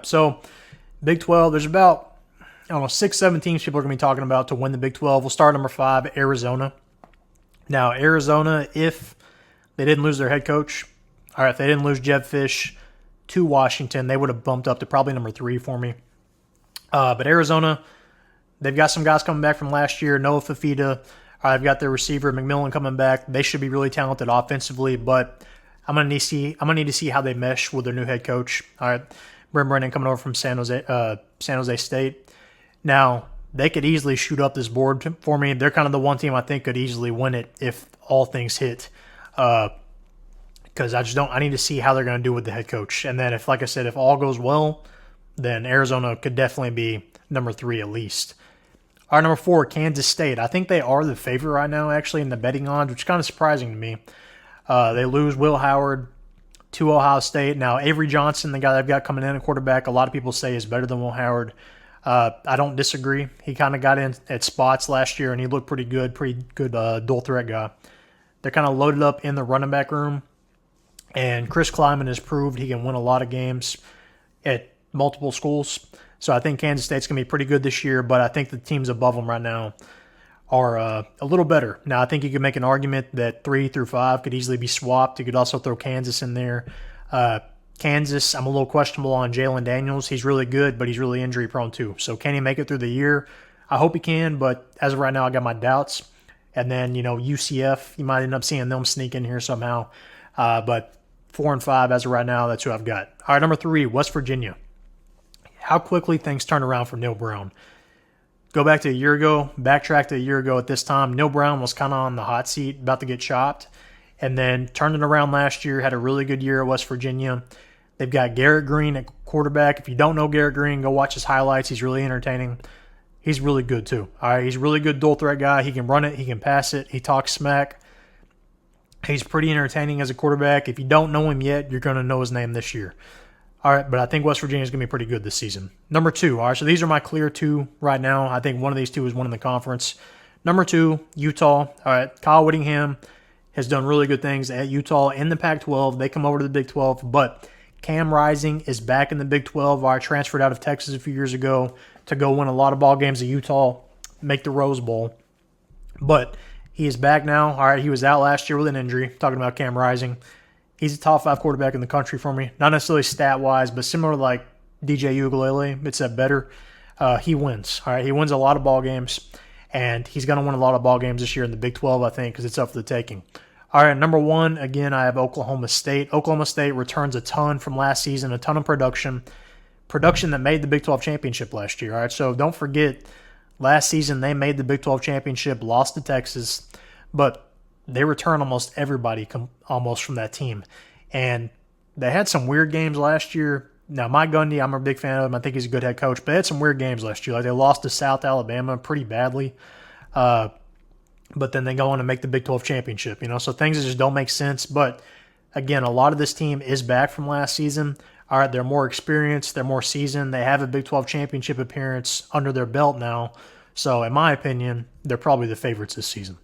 So Big 12, there's about, 6, 7 teams people are going to be talking about to win the Big 12. We'll start number 5, Arizona. Now, Arizona, if they didn't lose their head coach, all right, if they didn't lose Jeb Fish to Washington, they would have bumped up to probably number 3 for me. But Arizona, they've got some guys coming back from last year. Noah Fafita. I've got their receiver McMillan coming back. They should be really talented offensively, but I'm gonna need to see how they mesh with their new head coach. All right, Brent Brennan coming over from San Jose State. Now they could easily shoot up this board for me. They're kind of the one team I think could easily win it if all things hit. Because I need to see how they're going to do with the head coach. And then if all goes well, then Arizona could definitely be number 3 at least. All right, number 4, Kansas State. I think they are the favorite right now, actually, in the betting odds, which is kind of surprising to me. They lose Will Howard to Ohio State. Now, Avery Johnson, the guy they've got coming in at quarterback, a lot of people say is better than Will Howard. I don't disagree. He kind of got in at spots last year, and he looked pretty good dual threat guy. They're kind of loaded up in the running back room, and Chris Kleiman has proved he can win a lot of games at multiple schools. So I think Kansas State's going to be pretty good this year, but I think the teams above them right now are a little better. Now, I think you could make an argument that 3 through 5 could easily be swapped. You could also throw Kansas in there. Kansas, I'm a little questionable on Jalen Daniels. He's really good, but he's really injury-prone too. So can he make it through the year? I hope he can, but as of right now, I got my doubts. And then, UCF, you might end up seeing them sneak in here somehow. But 4 and 5 as of right now, that's who I've got. All right, number 3, West Virginia. How quickly things turn around for Neil Brown. Go back to a year ago, backtrack to a year ago at this time. Neil Brown was kind of on the hot seat, about to get chopped, and then turned it around last year, had a really good year at West Virginia. They've got Garrett Green at quarterback. If you don't know Garrett Green, go watch his highlights. He's really entertaining. He's really good too. All right, he's a really good dual threat guy. He can run it. He can pass it. He talks smack. He's pretty entertaining as a quarterback. If you don't know him yet, you're going to know his name this year. All right, but I think West Virginia is going to be pretty good this season. Number 2, all right, so these are my clear 2 right now. I think one of these 2 is winning the conference. Number 2, Utah. All right, Kyle Whittingham has done really good things at Utah in the Pac-12. They come over to the Big 12, but Cam Rising is back in the Big 12. I transferred out of Texas a few years ago to go win a lot of ball games at Utah, make the Rose Bowl. But he is back now. All right, he was out last year with an injury. Talking about Cam Rising. He's a top 5 quarterback in the country for me. Not necessarily stat-wise, but similar to like DJ Uiagalelei, except better. He wins. All right, he wins a lot of ball games, and he's going to win a lot of ball games this year in the Big 12, I think, because it's up for the taking. All right, number 1, again, I have Oklahoma State. Oklahoma State returns a ton from last season, a ton of production that made the Big 12 championship last year. All right, so don't forget, last season they made the Big 12 championship, lost to Texas, but they return almost everybody almost from that team. And they had some weird games last year. Now, Mike Gundy, I'm a big fan of him. I think he's a good head coach, but they had some weird games last year. Like they lost to South Alabama pretty badly. But then they go on to make the Big 12 championship, so things just don't make sense. But again, a lot of this team is back from last season. All right, they're more experienced, they're more seasoned. They have a Big 12 championship appearance under their belt now. So in my opinion, they're probably the favorites this season.